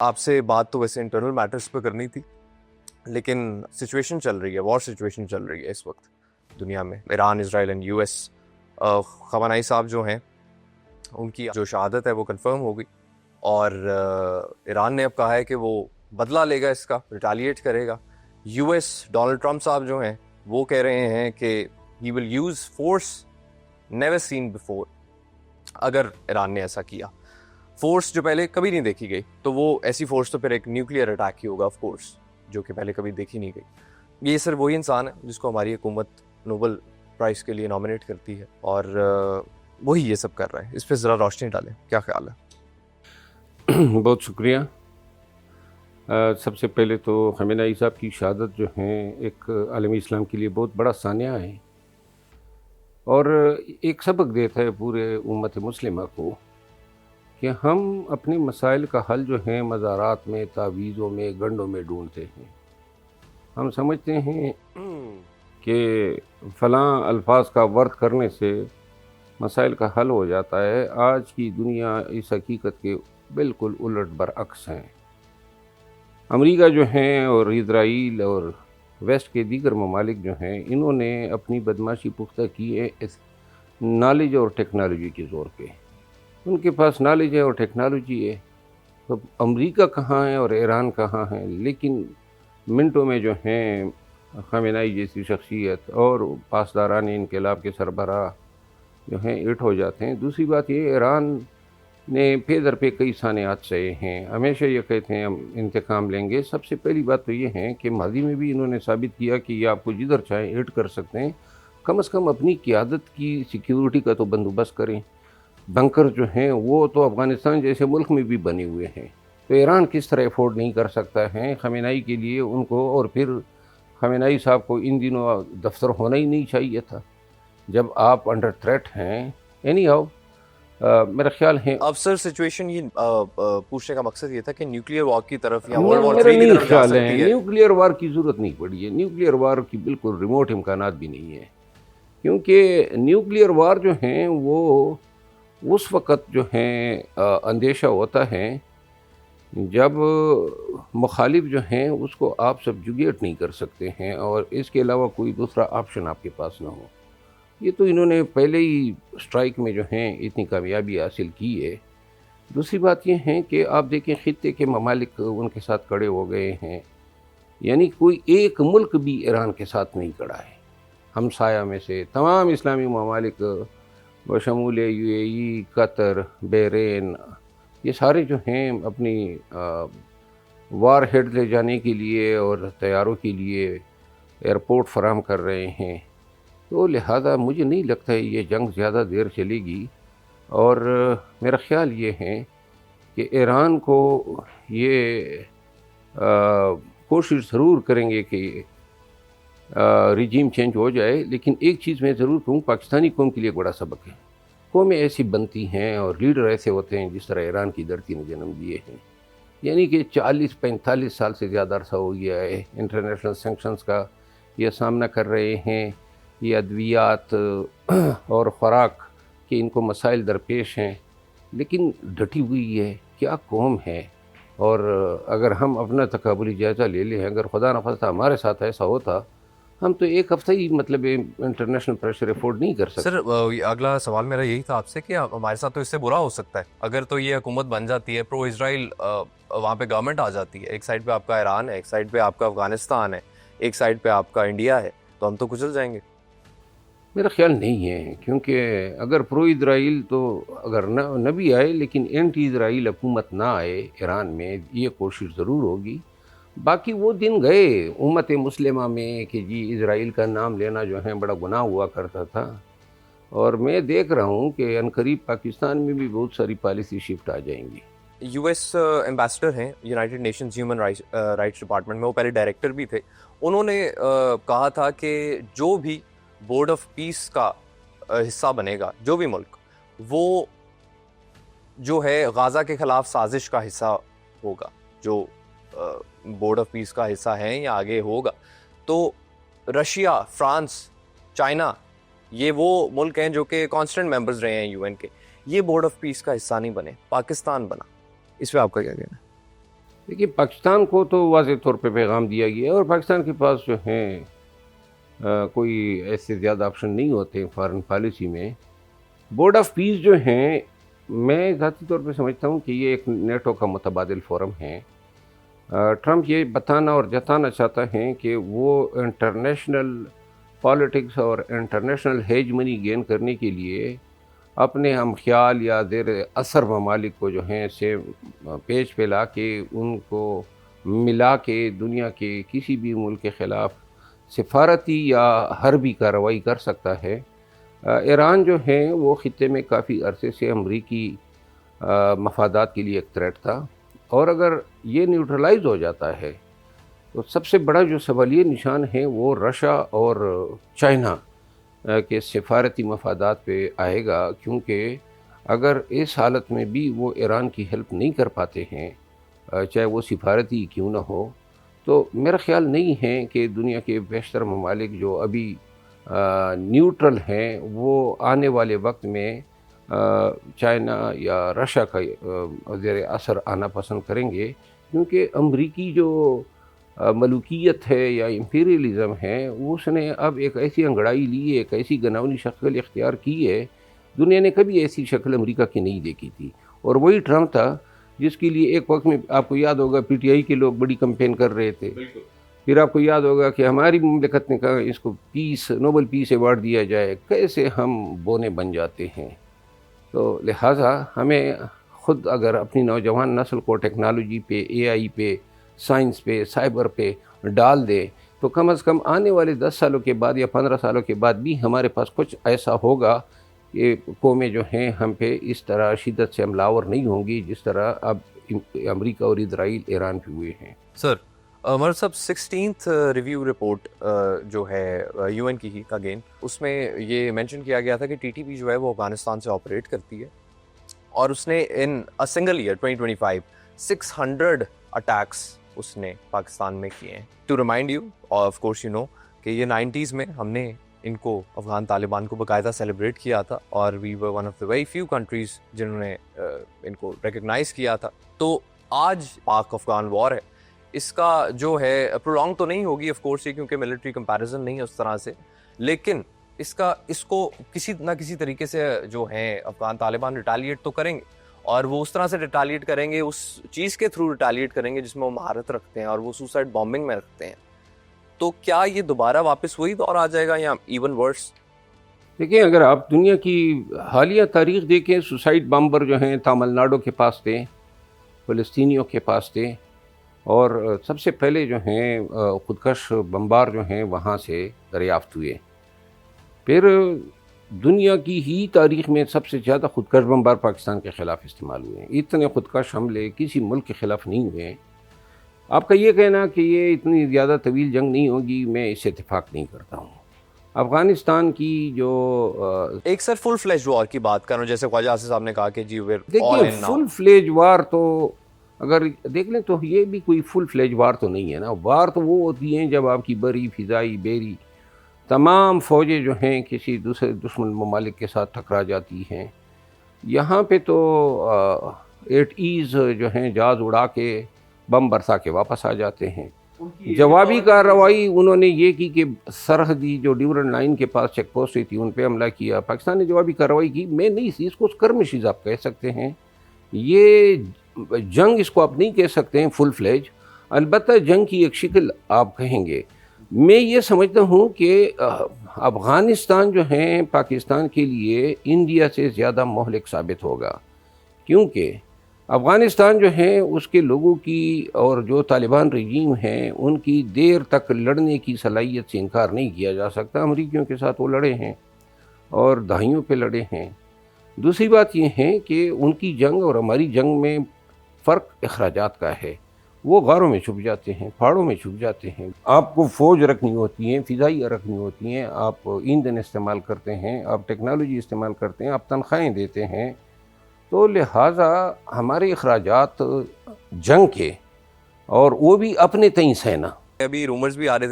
آپ سے بات تو ویسے انٹرنل میٹرز پہ کرنی تھی، لیکن سچویشن چل رہی ہے، وار سچویشن چل رہی ہے اس وقت دنیا میں، Iran, Israel and U S. Khamenei صاحب جو ہیں ان کی جو شہادت ہے وہ کنفرم ہو گئی، اور ایران نے اب کہا ہے کہ وہ بدلہ لے گا، اس کا ریٹیلیٹ کرے گا۔ یو ایس ڈونلڈ ٹرمپ صاحب جو ہیں وہ کہہ رہے ہیں کہ he will use force never seen before, اگر ایران نے ایسا کیا، فورس جو پہلے کبھی نہیں دیکھی گئی، تو وہ ایسی فورس تو پھر ایک نیوکلیئر اٹیک ہی ہوگا آف کورس، جو کہ پہلے کبھی دیکھی نہیں گئی۔ یہ صرف وہی انسان ہے جس کو ہماری حکومت نوبل پرائز کے لیے نامنیٹ کرتی ہے، اور وہی یہ سب کر رہا ہے۔ اس پہ ذرا روشنی ڈالیں، کیا خیال ہے؟ بہت شکریہ۔ سب سے پہلے تو خامنہئی صاحب کی شہادت جو ہیں ایک عالمی اسلام کے لیے بہت بڑا سانحہ ہے، اور ایک سبق دیتا ہے پورے امت مسلمہ کو کہ ہم اپنے مسائل کا حل جو ہیں مزارات میں، تعویذوں میں، گنڈوں میں ڈھونڈتے ہیں۔ ہم سمجھتے ہیں کہ فلاں الفاظ کا ورد کرنے سے مسائل کا حل ہو جاتا ہے۔ آج کی دنیا اس حقیقت کے بالکل الٹ برعکس ہیں۔ امریکہ جو ہیں اور اسرائیل اور ویسٹ کے دیگر ممالک جو ہیں، انہوں نے اپنی بدماشی پختہ کی ہے اس نالج اور ٹیکنالوجی کے زور پہ۔ ان کے پاس نالج ہے اور ٹیکنالوجی ہے، تو امریکہ کہاں ہے اور ایران کہاں ہے؟ لیکن منٹوں میں جو ہیں خامنہئی جیسی شخصیت اور پاسداران انقلاب کے سربراہ جو ہیں اٹ ہو جاتے ہیں۔ دوسری بات یہ، ایران نے پے در پہ کئی سانحات سہے ہیں، ہمیشہ یہ کہتے ہیں ہم انتقام لیں گے۔ سب سے پہلی بات تو یہ ہے کہ ماضی میں بھی انہوں نے ثابت کیا کہ یہ آپ کو جدھر چاہیں ہٹ کر سکتے ہیں، کم از کم اپنی قیادت کی سیکیورٹی کا تو بندوبست کریں۔ بنکر جو ہیں وہ تو افغانستان جیسے ملک میں بھی بنے ہوئے ہیں، تو ایران کس طرح افورڈ نہیں کر سکتا ہے خامنہئی کے لیے ان کو؟ اور پھر خامنہئی صاحب کو ان دنوں دفتر ہونا ہی نہیں چاہیے تھا جب آپ انڈر تھریٹ ہیں۔ اینی ہاؤ، میرا خیال ہے اب سر سچویشن یہ پوچھنے کا مقصد یہ تھا کہ نیوکلیئر وار کی طرف یا ورلڈ وار میرا 3 کی نہیں طرف جا خیال ہے سکتی ہے۔ نیوکلیئر وار کی ضرورت نہیں پڑی ہے، نیوکلیئر وار کی بالکل ریموٹ امکانات بھی نہیں ہے، کیونکہ نیوکلیئر وار جو ہیں وہ اس وقت جو ہیں اندیشہ ہوتا ہے جب مخالف جو ہیں اس کو آپ سبجوگیٹ نہیں کر سکتے ہیں اور اس کے علاوہ کوئی دوسرا آپشن آپ کے پاس نہ ہو۔ یہ تو انہوں نے پہلے ہی اسٹرائک میں جو ہیں اتنی کامیابی حاصل کی ہے۔ دوسری بات یہ ہے کہ آپ دیکھیں خطے کے ممالک ان کے ساتھ کڑے ہو گئے ہیں، یعنی کوئی ایک ملک بھی ایران کے ساتھ نہیں کڑا ہے۔ ہمسایہ میں سے تمام اسلامی ممالک بشمول یو اے ای، قطر، بحرین، یہ سارے جو ہیں اپنی وار ہیڈ لے جانے کے لیے اور طیاروں کے لیے ایئرپورٹ فراہم کر رہے ہیں۔ تو لہذا مجھے نہیں لگتا ہے یہ جنگ زیادہ دیر چلے گی، اور میرا خیال یہ ہے کہ ایران کو یہ کوشش ضرور کریں گے کہ ریجیم چینج ہو جائے، لیکن ایک چیز میں ضرور کہوں، پاکستانی قوم کے لیے بڑا سبق ہے۔ قومیں ایسی بنتی ہیں اور لیڈر ایسے ہوتے ہیں جس طرح ایران کی دھرتی نے جنم دیے ہیں، یعنی کہ 40-45 سال سے زیادہ عرصہ ہو گیا ہے انٹرنیشنل سینکشنز کا یہ سامنا کر رہے ہیں، یہ ادویات اور خوراک کے ان کو مسائل درپیش ہیں، لیکن ڈٹی ہوئی ہے۔ کیا قوم ہے! اور اگر ہم اپنا تقابلی جائزہ لے لیں، اگر خدا نخواستہ ہمارے ساتھ ایسا ہوتا، ہم تو ایک ہفتہ ہی مطلب انٹرنیشنل پریشر افورڈ نہیں کر سکتے۔ سر اگلا سوال میرا یہی تھا آپ سے کہ ہمارے ساتھ تو اس سے برا ہو سکتا ہے اگر تو یہ حکومت بن جاتی ہے، پرو اسرائیل وہاں پہ گورنمنٹ آ جاتی ہے، ایک سائڈ پہ آپ کا ایران ہے، ایک سائڈ پہ آپ کا افغانستان ہے، ایک سائڈ پہ آپ کا انڈیا ہے، تو ہم تو کچل جائیں گے۔ میرا خیال نہیں ہے، کیونکہ اگر پرو اسرائیل تو اگر نہ بھی آئے، لیکن اینٹی اسرائیل حکومت نہ آئے ایران میں، یہ کوشش ضرور ہوگی۔ باقی وہ دن گئے امت مسلمہ میں کہ جی اسرائیل کا نام لینا جو ہے بڑا گناہ ہوا کرتا تھا، اور میں دیکھ رہا ہوں کہ عنقریب پاکستان میں بھی بہت ساری پالیسی شفٹ آ جائیں گی۔ یو ایس ایمبیسڈر ہیں United nations human rights department میں، وہ پہلے ڈائریکٹر بھی تھے، انہوں نے کہا تھا کہ جو بھی بورڈ آف پیس کا حصہ بنے گا، جو بھی ملک، وہ جو ہے غازہ کے خلاف سازش کا حصہ ہوگا، جو بورڈ آف پیس کا حصہ ہیں یا آگے ہوگا۔ تو رشیا، فرانس، چائنا، یہ وہ ملک ہیں جو کہ کانسٹنٹ ممبرز رہے ہیں UN کے، یہ بورڈ آف پیس کا حصہ نہیں بنے، پاکستان بنا۔ اس پہ آپ کا کیا کہنا ہے؟ देखिए, पाकिस्तान को तो वाज़ेह तौर पे पैगाम दिया गया है और पाकिस्तान के पास जो है कोई ऐसे ज़्यादा ऑप्शन नहीं होते फॉरेन पॉलिसी में। बोर्ड ऑफ पीस जो हैं, मैं ज़ाती तौर पे समझता हूँ कि ये एक नेटो का मुतबादिल फोरम है। ट्रंप ये बताना और जताना चाहता है कि वो इंटरनेशनल पॉलिटिक्स और इंटरनेशनल हेजमनी गेन करने के लिए अपने हम ख्याल या ज़ेर असर ममालिक को जो हैं से पेज पे ला के उनको मिला के दुनिया के किसी भी मुल्क के ख़िलाफ़ सिफारती या हर्बी कार्रवाई कर सकता है। ईरान जो है वो ख़ित्ते में काफ़ी अरसे से अमरीकी मफादात के लिए एक थ्रेट था, और अगर ये न्यूट्रलाइज हो जाता है तो सबसे बड़ा जो सवालिया निशान है वो रशिया और चाइना के सिफारती मफादात पे आएगा, क्योंकि अगर इस हालत में भी वो ईरान की हेल्प नहीं कर पाते हैं, चाहे वो सिफारती क्यों ना हो, तो मेरा ख़्याल नहीं है कि दुनिया के बेशतर ममालिक जो अभी न्यूट्रल हैं वो आने वाले वक्त में चाइना या रशिया का ज़ेर असर आना पसंद करेंगे, क्योंकि अमरीकी जो मलूकियत है या इम्पीरियलिज़म है उसने अब एक ऐसी अंगड़ाई ली है, एक ऐसी गनावनी शक्ल इख्तियार की है, दुनिया ने कभी ऐसी शक्ल अमेरिका की नहीं देखी थी। और वही ट्रंप था जिसके लिए एक वक्त में आपको याद होगा पीटीआई के लोग बड़ी कैंपेन कर रहे थे। फिर आपको याद होगा कि हमारी मुमलिकत ने कहा इसको नोबेल पीस अवार्ड दिया जाए। कैसे हम बोने बन जाते हैं। तो लिहाजा हमें ख़ुद अगर अपनी नौजवान नस्ल को टेक्नोलॉजी पे, एआई पे, साइंस पे, साइबर पे डाल दे तो कम से कम आने वाले 10 सालों के बाद या 15 सालों के बाद भी हमारे पास कुछ ऐसा होगा कि कौमें जो हैं हम पे इस तरह शिद्दत से हमलावर नहीं होंगी जिस तरह अब अमेरिका और इजराइल ईरान पे हुए हैं। सर मगर सब 16th रिव्यू रिपोर्ट जो है यूएन की ही अगेन, उसमें ये मेंशन किया गया था कि टीटीपी जो है वो अफगानिस्तान से ऑपरेट करती है और उसने in a single year 2025 600 attacks उसने पाकिस्तान में किए हैं। To remind you, of course you know, कि ये 90s में हमने इनको अफगान तालिबान को बाकायदा सेलिब्रेट किया था और we were one of the very few countries जिन्होंने इनको रिकग्नाइज़ किया था। तो आज पाक अफगान वॉर है, इसका जो है प्रोलॉन्ग तो नहीं होगी ऑफ कोर्स, क्योंकि मिलिट्री कंपैरिजन नहीं है उस तरह से, लेकिन इसको किसी ना किसी तरीके से जो है अफगान तालिबान रिटालिएट तो करेंगे, और वो उस तरह से रिटालिएट करेंगे, उस चीज़ के थ्रू रिटालिएट करेंगे जिसमें वो महारत रखते हैं और वो सुसाइड बॉम्बिंग में रखते हैं। तो क्या ये दोबारा वापस वही दौर आ जाएगा या इवन वर्स? देखिए, अगर आप दुनिया की हालिया तारीख़ देखें, सुसाइड बॉम्बर जो हैं तमिलनाडु के पास थे, फ़लस्तीनियों के पास थे, और सबसे पहले जो हैं ख़ुदकश बम्बार जो हैं वहाँ से दरियाफ़्त हुए। फिर दुनिया की ही तारीख़ में सबसे ज़्यादा ख़ुदकश बम्बार पाकिस्तान के ख़िलाफ़ इस्तेमाल हुए हैं। इतने ख़ुदकश हमले किसी मुल्क के ख़िलाफ़ नहीं हुए हैं। आपका ये कहना कि ये इतनी ज़्यादा तवील जंग नहीं होगी, मैं इससे इत्तेफाक नहीं करता हूँ। अफ़गानिस्तान की जो एक सर फुल फ्लेज वॉर की बात कर रहा हूँ, जैसे ख्वाजा आसिफ साहब ने कहा कि जी वेर ऑल देखिए, इन नाउ। फुल फ्लेज वार तो अगर देख लें तो ये भी कोई फुल फ्लेज वार तो नहीं है ना। वार तो वो होती हैं जब आपकी बरी, फ़िज़ाई, बेरी तमाम फ़ौजें जो हैं किसी दूसरे दुश्मन ममालिक के साथ टकरा जाती हैं। यहाँ पे तो एट ईज़ जो हैं जहाज़ उड़ा के बम बरसा के वापस आ जाते हैं। जवाबी कार्रवाई उन्होंने ये की कि सरहदी जो ड्यूरन लाइन के पास चेक पोस्ट थी उन पे हमला किया। पाकिस्तान ने जवाबी कार्रवाई की। मैं नहीं, इसको स्कर्मिशेस आप कह सकते हैं, ये जंग इसको आप नहीं कह सकते हैं फुल फ्लेज। अलबत्ता जंग की एक शिकल आप कहेंगे। मैं ये समझता हूँ कि अफ़गानिस्तान जो है पाकिस्तान के लिए इंडिया से ज़्यादा मोहलिक साबित होगा, क्योंकि अफ़गानिस्तान जो है उसके लोगों की और जो तालिबान रजीम है उनकी देर तक लड़ने की सलाहियत से इनकार नहीं किया जा सकता। अमरीकियों के साथ वो लड़े हैं और दहाइयों पे लड़े हैं। दूसरी बात ये है कि उनकी जंग और हमारी जंग में फ़र्क अखराजात का है। वो गारों में छुप जाते हैं, पहाड़ों में छुप जाते हैं। आपको फ़ौज रखनी होती हैं, फ़िज़ाई रखनी होती हैं, आप ईंधन इस्तेमाल करते हैं, आप टेक्नोलॉजी इस्तेमाल करते हैं, आप तनख्वाहें देते हैं। तो लिहाजा हमारे अखराजात जंग के, और वो भी अपने तय सहना। अभी रूमर्स भी आ रहे थे